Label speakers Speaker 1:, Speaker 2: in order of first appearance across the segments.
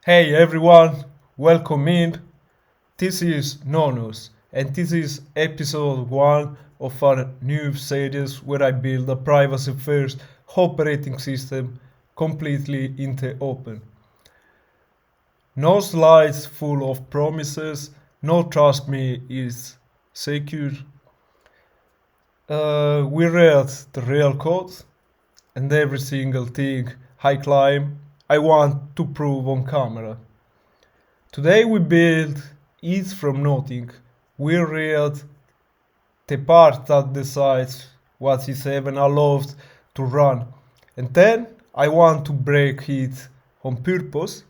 Speaker 1: Hey everyone, welcome in. This is NØNOS, and this is episode 1 of our new series where I build a privacy first operating system completely in the open. No slides full of promises, no trust me is secure. We read the real code and every single thing I climb I want to prove on camera. Today we build it from nothing. We read the part that decides what is even allowed to run. And then I want to break it on purpose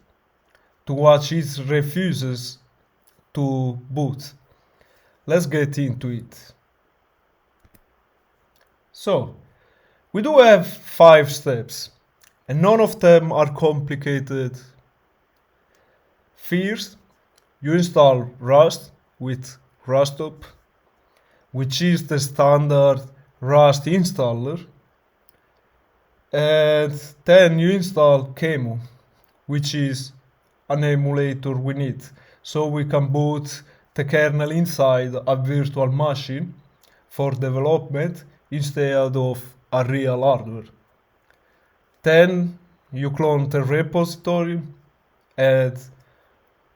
Speaker 1: to watch it refuses to boot. Let's get into it. So, we do have 5 steps, and none of them are complicated. First, you install Rust with Rustup, which is the standard Rust installer, and then you install Qemu, which is an emulator we need, so we can boot the kernel inside a virtual machine for development instead of a real hardware. Then you clone the repository, and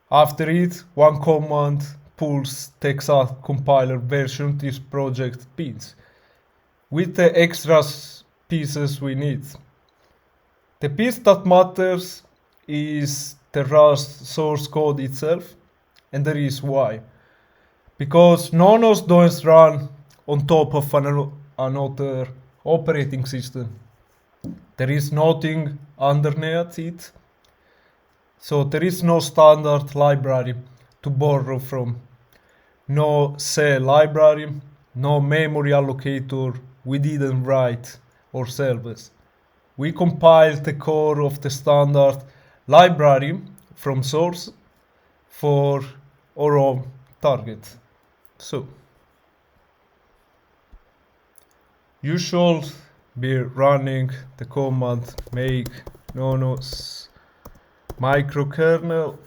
Speaker 1: after it, one command pulls the exact compiler version this project pins, with the extra pieces we need. The piece that matters is the Rust source code itself, and there is why. Because NØNOS don't run on top of another operating system. There is nothing underneath it, so there is no standard library to borrow from. No C library, no memory allocator we didn't write ourselves. We compiled the core of the standard library from source for our own target. So, you should be running the command make nonos microkernel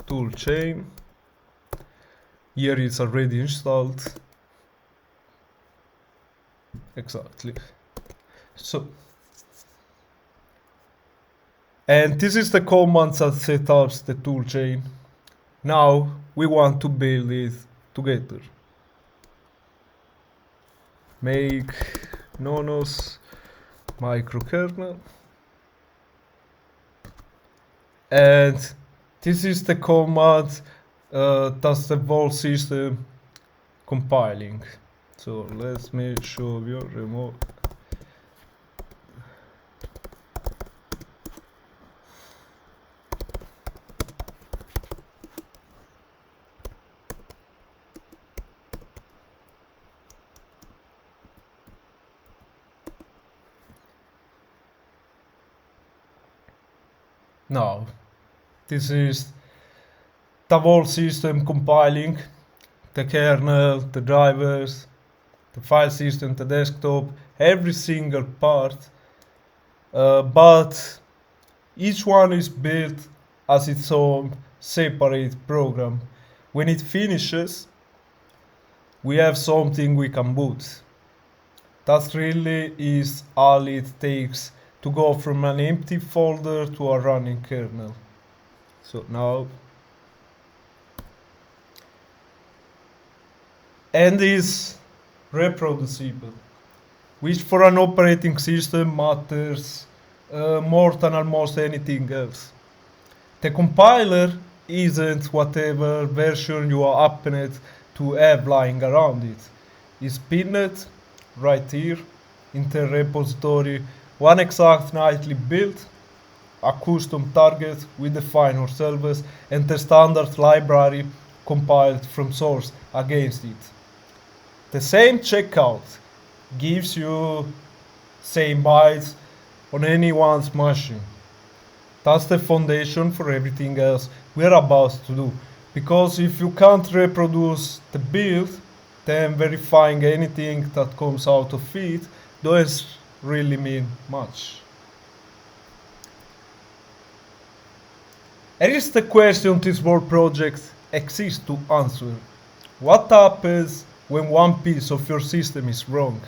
Speaker 1: toolchain. Here it's already installed. Exactly. So, and this is the command that sets up the toolchain. Now we want to build it together. Make nonos microkernel, and this is the command that's the whole system compiling. So let me show you remote. Now, this is the whole system compiling, the kernel, the drivers, the file system, the desktop, every single part, but each one is built as its own separate program. When it finishes, we have something we can boot. That really is all it takes to go from an empty folder to a running kernel. So now, and is reproducible, which for an operating system matters more than almost anything else. The compiler isn't whatever version you are happened to have lying around it. It's pinned right here in the repository, one exact nightly build, a custom target we define ourselves, and the standard library compiled from source against it. The same checkout gives you same bytes on anyone's machine. That's the foundation for everything else we're about to do. Because if you can't reproduce the build, then verifying anything that comes out of it doesn't really mean much. Here is the question this world project exists to answer. What happens when one piece of your system is wrong?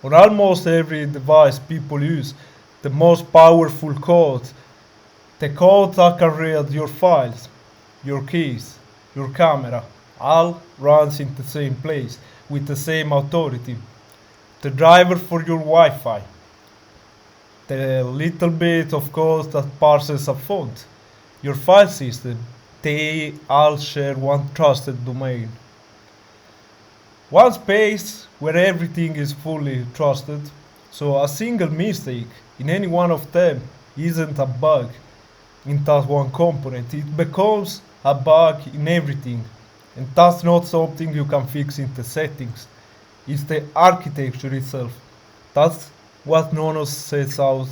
Speaker 1: On almost every device people use, the most powerful code, the code that can read your files, your keys, your camera, all runs in the same place with the same authority. The driver for your Wi-Fi, the little bit of code that parses a font, your file system, they all share one trusted domain. One space where everything is fully trusted, so a single mistake in any one of them isn't a bug in that one component, it becomes a bug in everything. And that's not something you can fix in the settings, it's the architecture itself. That's what NØNOS sets out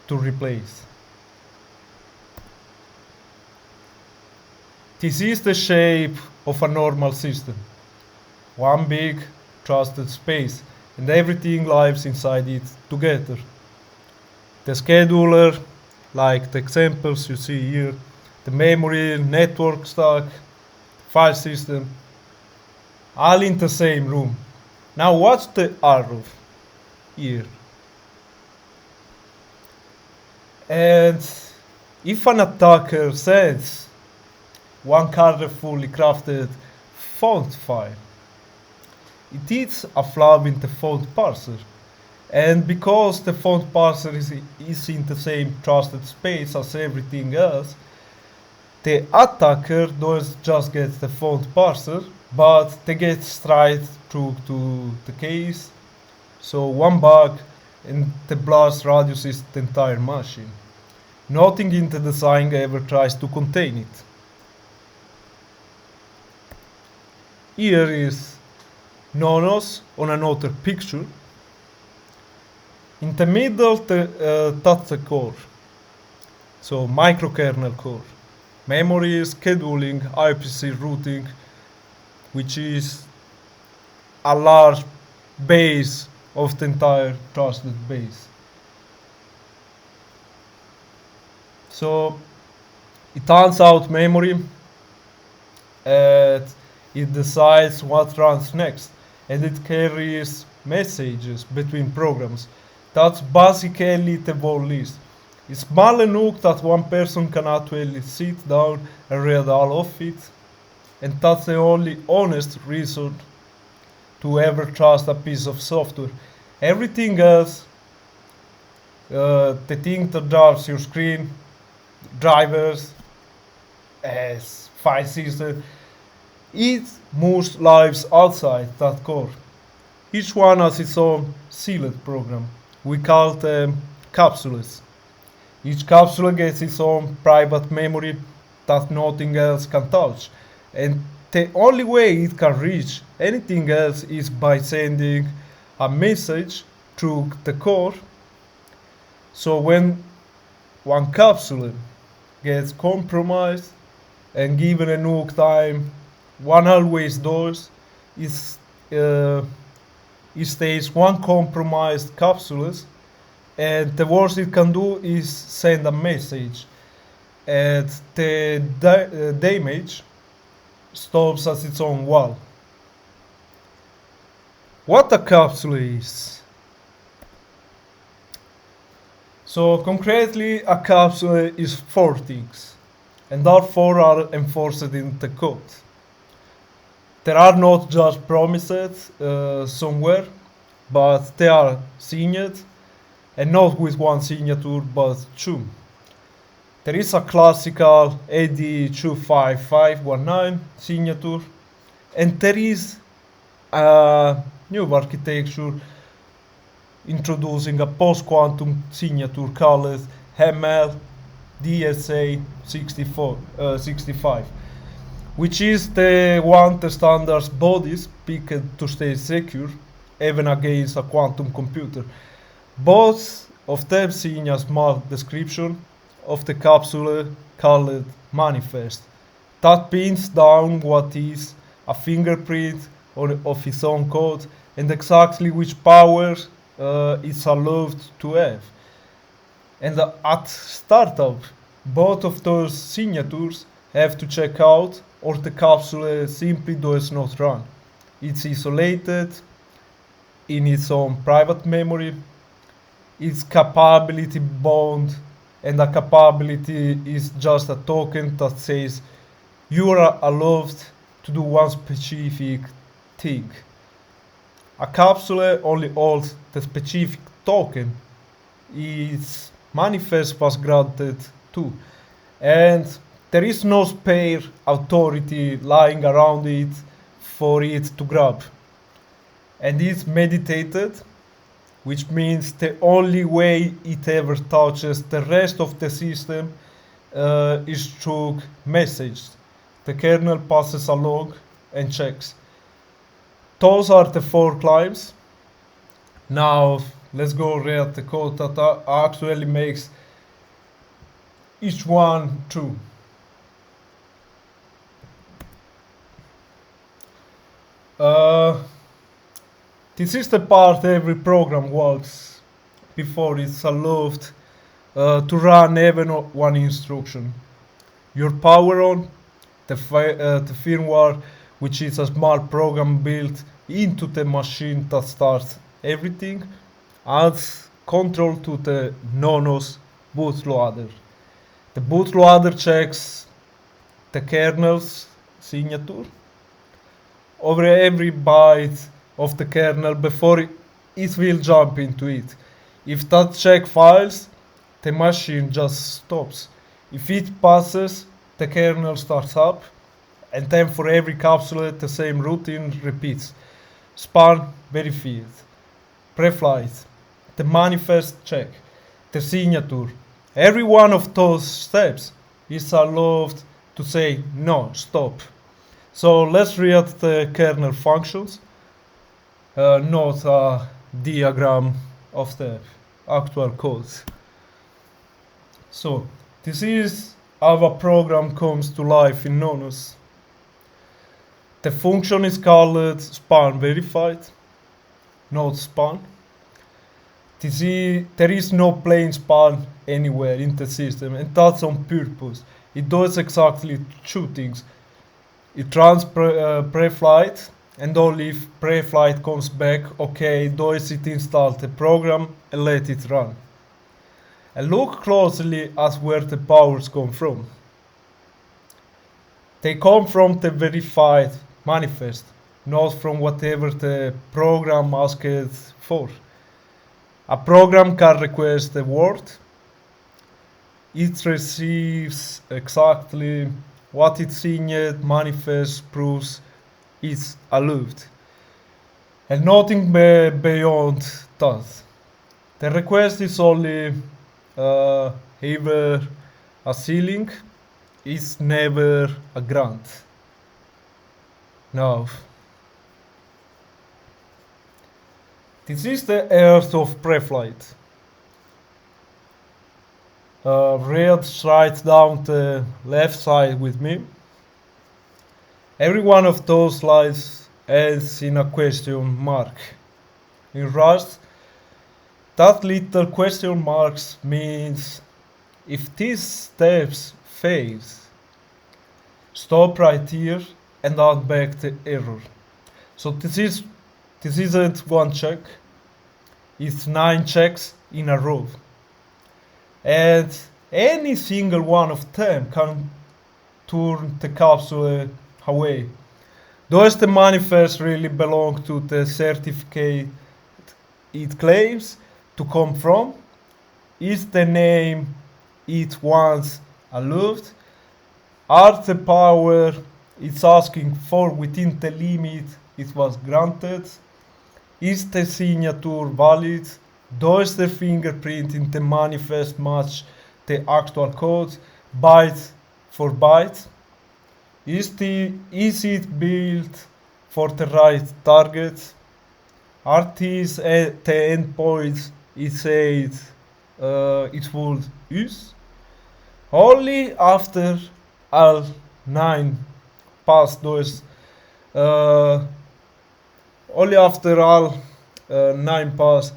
Speaker 1: to replace. This is the shape of a normal system. One big trusted space, and everything lives inside it together. The scheduler, like the examples you see here, the memory, network stack, file system, all in the same room. Now what's the error here? And if an attacker sends one carefully crafted font file, it is a flaw in the font parser. And because the font parser is in the same trusted space as everything else, the attacker doesn't just get the font parser, but they get straight through to the case. So one bug and the blast reduces the entire machine. Nothing in the design ever tries to contain it. Here is NØNOS on another picture. In the middle, that's the core. So microkernel core. Memory, scheduling, IPC routing, which is a large base of the entire trusted base. So it turns out memory and it decides what runs next, and it carries messages between programs. That's basically the whole list. It's small enough that one person can actually sit down and read all of it, and that's the only honest reason to ever trust a piece of software. Everything else, the thing that drives your screen, drivers, file system, it moves lives outside that core. Each one has its own sealed program. We call them capsules. Each capsule gets its own private memory that nothing else can touch. And the only way it can reach anything else is by sending a message through the core. So when one capsule gets compromised and given enough time, one always does, it stays one compromised capsules, and the worst it can do is send a message, and the damage stops at its own wall. What a capsule is? So concretely, a capsule is 4 things, and all 4 are enforced in the code. There are not just promises somewhere, but they are signed, and not with one signature, but 2. There is a classical AD 25519 signature, and there is a new architecture introducing a post-quantum signature called ml-dsa 65, which is the one the standard bodies picked to stay secure, even against a quantum computer. Both of them sign a small description of the capsule called manifest, that pins down what is a fingerprint of its own code and exactly which powers it's allowed to have. And at startup, both of those signatures have to check out or the capsule simply does not run. It's isolated in its own private memory. Its capability bound, and a capability is just a token that says you are allowed to do one specific thing. A capsule only holds the specific token its manifest was granted to, and there is no spare authority lying around it for it to grab. And it's meditated, which means the only way it ever touches the rest of the system is through messages. The kernel passes along and checks. Those are the 4 climbs. Now let's go read the code that actually makes each one true. This is the part every program works before it's allowed to run even one instruction. Your power on, the firmware, which is a small program built into the machine that starts everything, adds control to the NØNOS bootloader. The bootloader checks the kernel's signature over every byte of the kernel before it will jump into it. If that check fails, the machine just stops. If it passes, the kernel starts up, and then for every capsule the same routine repeats. Span verified, pre-flight, the manifest check, the signature. Every one of those steps is allowed to say no, stop. So let's read the kernel functions, not a diagram of the actual code. So this is how a program comes to life in NØNOS. The function is called span verified, not span. There is no plain span anywhere in the system, and that's on purpose. It does exactly 2 things. It runs pre-flight, and only if pre-flight comes back, okay, does it install the program and let it run. And look closely at where the powers come from. They come from the verified manifest, not from whatever the program asked for. A program can request a word. It receives exactly what its signed manifest proves is allowed, and nothing beyond that. The request is only either a ceiling, it's never a grant. Now, this is the earth of pre-flight. Read right down the left side with me. Every one of those lines ends in a question mark. In Rust, that little question marks means if these steps fails, stop right here and add back the error. So this isn't one check, it's 9 checks in a row. And any single one of them can turn the capsule away. Does the manifest really belong to the certificate it claims to come from? Is the name it once allowed? Are the power it's asking for within the limit it was granted? Is the signature valid? Does the fingerprint in the manifest match the actual code, byte for byte? Is it built for the right target? Are these the endpoints it said it would use? Only after all 9 pass those, only after all 9 pass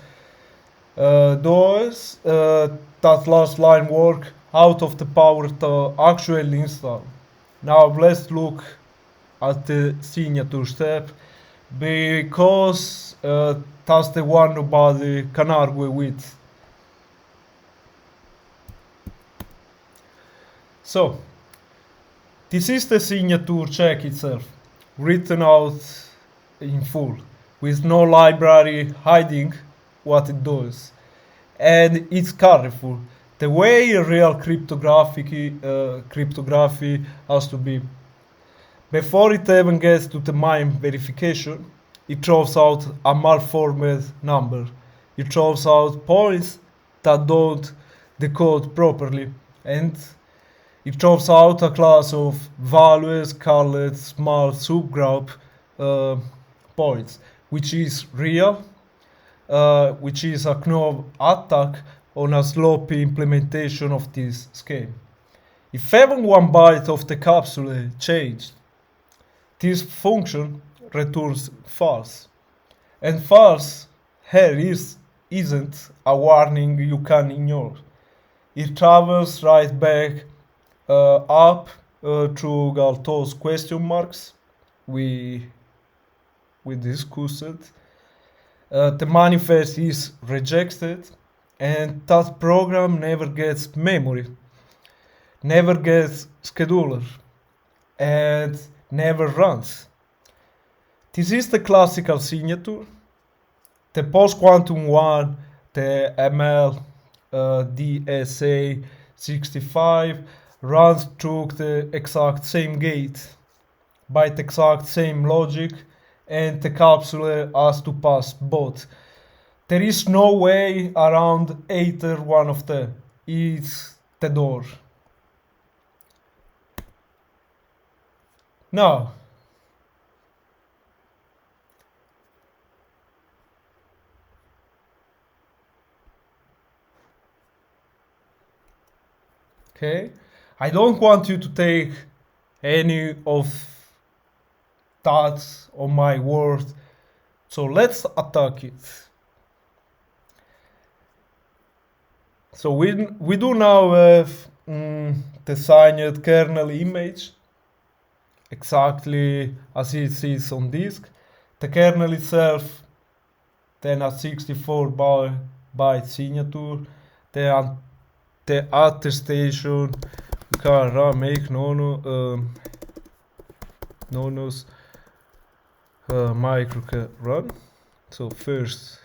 Speaker 1: those, that last line work out of the power to actually install. Now let's look at the signature step because that's the one nobody can argue with. So, this is the signature check itself, written out in full, with no library hiding what it does. And it's colorful. The way real cryptography has to be. Before it even gets to the MIME verification, it throws out a malformed number. It throws out points that don't decode properly, and it throws out a class of values called small subgroup uh, points, which is real, which is a known attack on a sloppy implementation of this scheme. If even one byte of the capsule changed, this function returns false. And false here isn't a warning you can ignore. It travels right back up through all those question marks we discussed. The manifest is rejected, and that program never gets memory, never gets scheduler, and never runs. This is the classical signature. The post-quantum one, the ml-dsa 65, runs through the exact same gate, by the exact same logic, and the capsule has to pass both. There is no way around either one of them. It's the door. Now, okay, I don't want you to take any of that on my word, so let's attack it. So we do now have designed kernel image exactly as it is on disk. The kernel itself then a 64 byte signature. Then the attestation we can run make nonos microkernel run. So first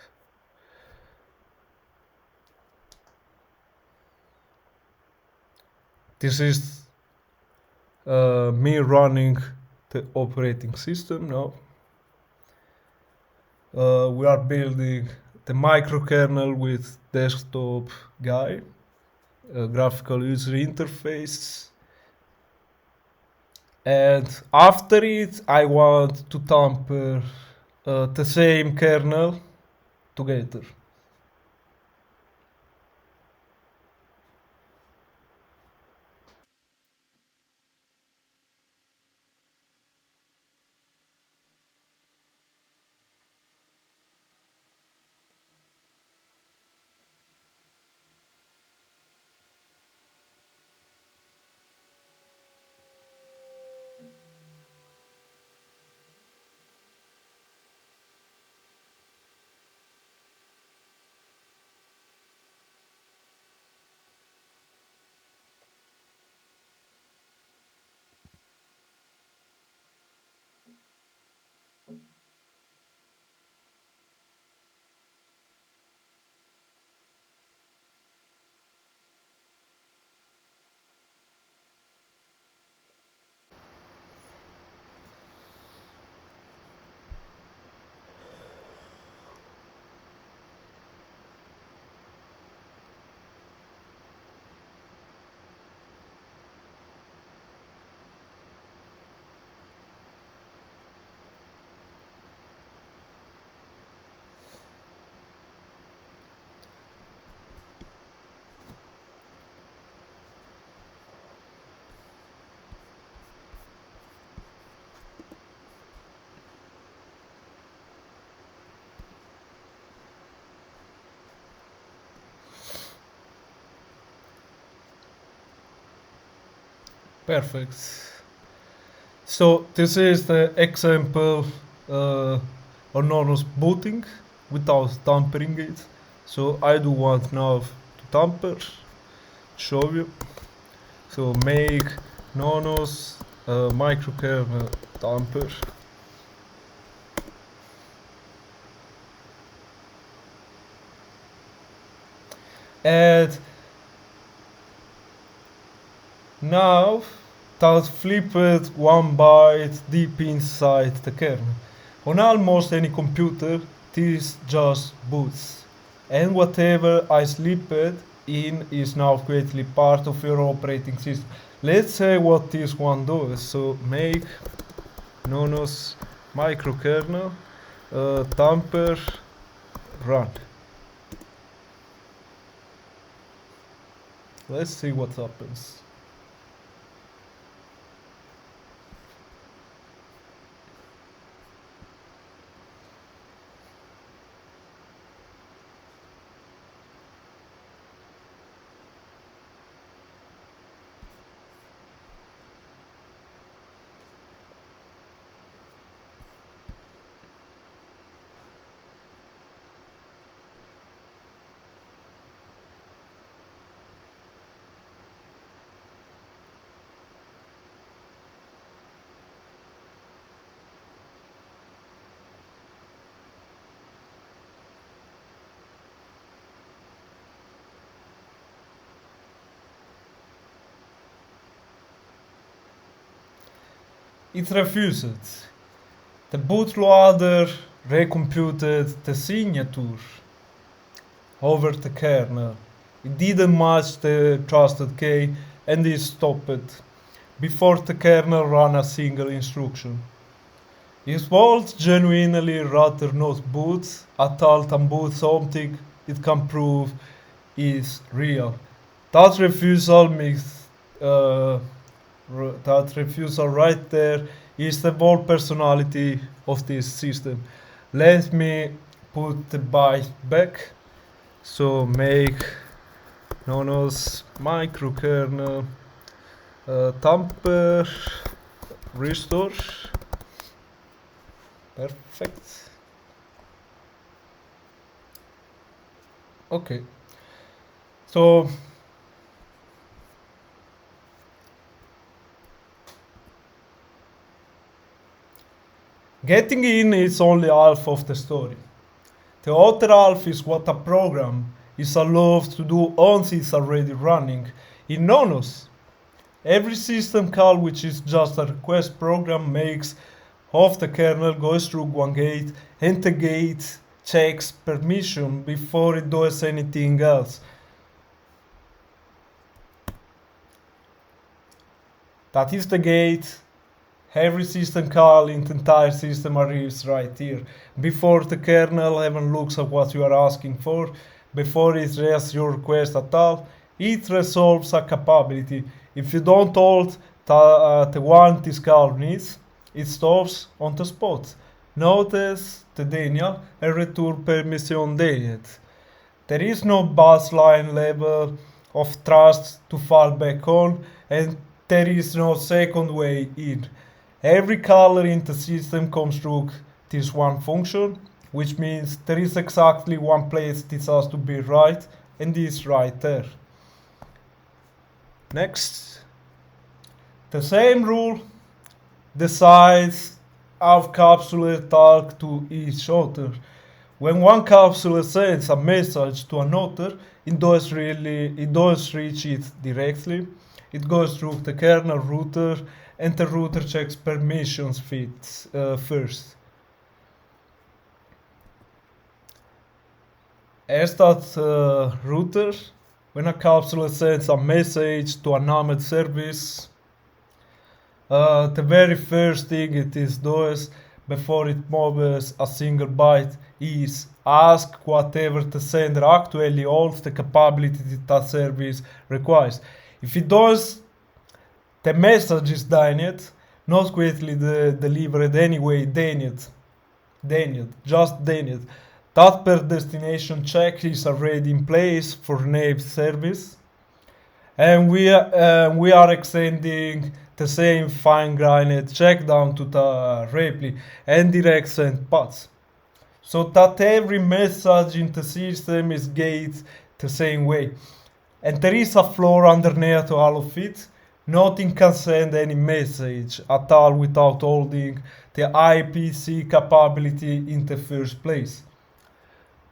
Speaker 1: this is me running the operating system now. We are building the microkernel with desktop guy, graphical user interface, and after it I want to tamper the same kernel together. Perfect. So this is the example on NØNOS booting without tampering it. So I do want now to tamper, show you. So make NØNOS microkernel tamper. And now that flipped 1 byte deep inside the kernel. On almost any computer, this just boots. And whatever I slipped in is now quickly part of your operating system. Let's say what this one does. So make NØNOS microkernel tamper run. Let's see what happens. It refused. The bootloader recomputed the signature over the kernel. It didn't match the trusted key and it stopped before the kernel ran a single instruction. If Vault genuinely rather not boot at all than boot something it can prove is real. That refusal makes that refusal right there is the whole personality of this system. Let me put the byte back. So make NØNOS microkernel tamper restore. Perfect. Okay. So getting in is only half of the story. The other half is what a program is allowed to do once it's already running. In NØNOS, every system call which is just a request program makes half the kernel goes through one gate and the gate checks permission before it does anything else. That is the gate. Every system call in the entire system arrives right here. Before the kernel even looks at what you are asking for, before it reads your request at all, it resolves a capability. If you don't hold the one this call needs, it stops on the spot. Notice the denial and return permission denied. There is no baseline level of trust to fall back on, and there is no second way in. Every color in the system comes through this one function, which means there is exactly one place this has to be right, and this right there. Next, the same rule decides how capsule talk to each other. When one capsule sends a message to another, it does reach it directly. It goes through the kernel router and the router checks permissions first. As that router, when a capsule sends a message to a named service, the very first thing it does before it moves a single byte is ask whatever the sender actually holds the capability that service requires. If it does, the message is denied, not quickly delivered anyway, denied, just denied. That per destination check is already in place for named service. And we are extending the same fine-grained check down to the repli and direct send paths, so that every message in the system is gated the same way. And there is a floor underneath all of it. Nothing can send any message at all without holding the IPC capability in the first place.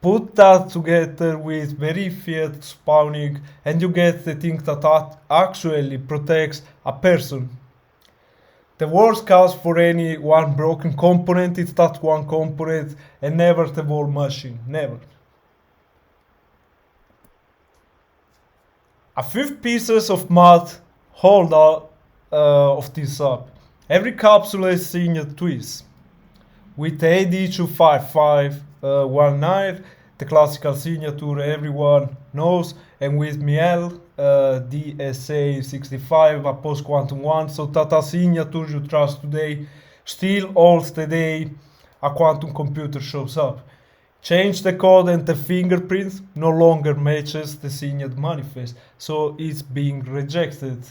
Speaker 1: Put that together with verified spawning and you get the thing that actually protects a person. The worst case for any one broken component is that one component and never the whole machine, never. A few pieces of math hold all of this up. Every capsule is signed twice. With AD25519, the classical signature everyone knows, and with ml-dsa 65, a post-quantum one, so that a signature you trust today still holds the day a quantum computer shows up. Change the code and the fingerprint no longer matches the signed manifest, so it's being rejected,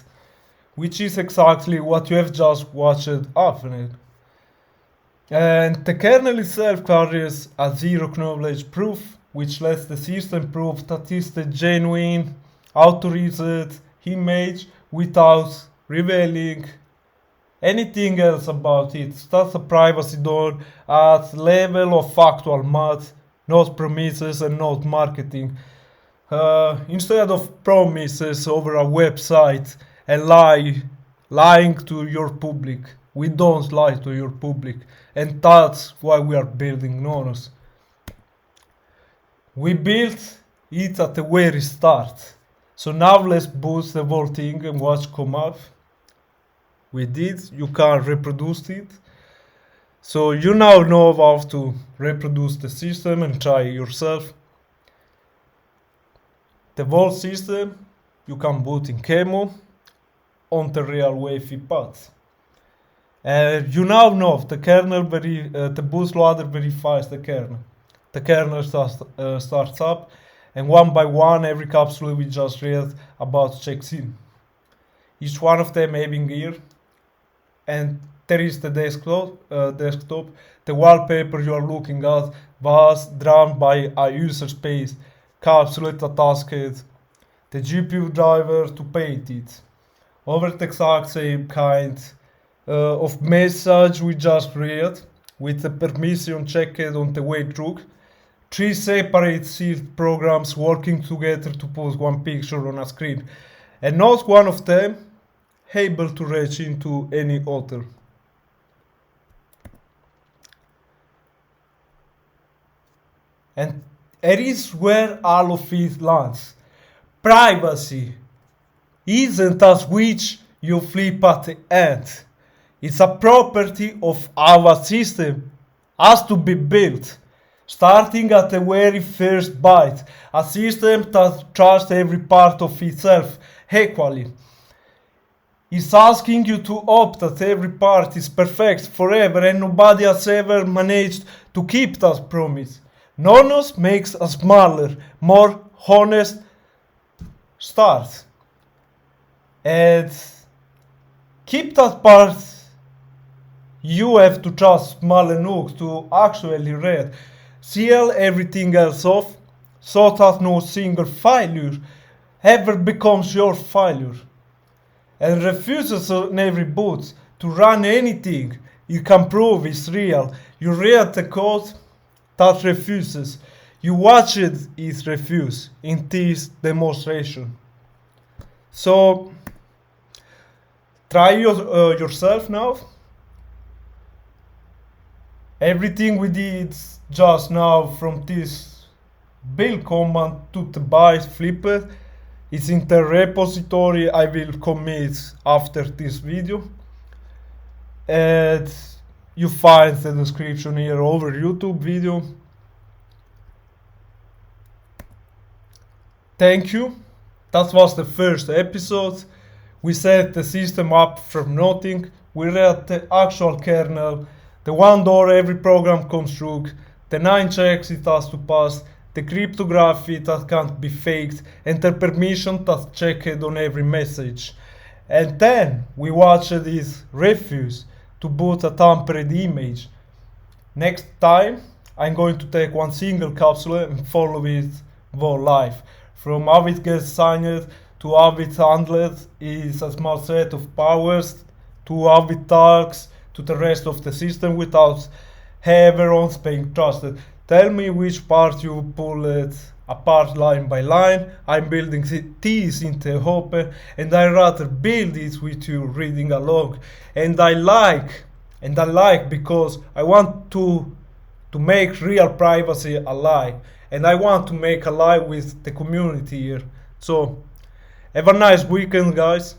Speaker 1: which is exactly what you have just watched happen. And the kernel itself carries a zero knowledge proof, which lets the system prove that it's the genuine authorized image without revealing anything else about it. That's a privacy done at level of factual math, not promises and not marketing. Instead of promises over a website and lying to your public. We don't lie to your public, and that's why we are building NØNOS. We built it at the very start, so now let's boost the whole thing and watch come up. We did, you can reproduce it, so you now know how to reproduce the system and try it yourself. The whole system you can boot in Chemo on the real wavy path. You now know the kernel the bootloader verifies the kernel. The kernel starts up, and one by one every capsule we just read about checks in. Each one of them having here, and there is the desktop. The wallpaper you are looking at was drawn by a user space capsule that asked the GPU driver to paint it. Over the exact same kind of message we just read, with the permission checked on the way through. 3 separate sealed programs working together to put one picture on a screen, and not one of them able to reach into any other. And it is where all of it lands. Privacy isn't a switch you flip at the end. It's a property of our system. Has to be built. Starting at the very first byte. A system that trusts every part of itself equally. It's asking you to opt that every part is perfect forever, and nobody has ever managed to keep that promise. NØNOS makes a smaller, more honest start. And keep that part you have to trust small enough to actually read. Seal everything else off so that no single failure ever becomes your failure. And refuses on every boot to run anything you can prove is real. You read the code that refuses. You watch it refuse in this demonstration. So try yourself now. Everything we did just now from this build command to the byte flipper is in the repository I will commit after this video. And you find the description here over YouTube video. Thank you. That was the first episode. We set the system up from nothing. We read the actual kernel, the one door every program comes through, the 9 checks it has to pass, the the cryptography that can't be faked, and the permission that's checked on every message. And then we watch this refuse to boot a tampered image. Next time, I'm going to take one single capsule and follow it whole life. From how it gets signed to how it handled is a small set of powers to how it talks to the rest of the system without ever once being trusted. Tell me which part you pull it apart line by line. I'm building these into open, and I rather build it with you reading along. And I like because I want to make real privacy alive, and I want to make alive with the community here. So have a nice weekend, guys.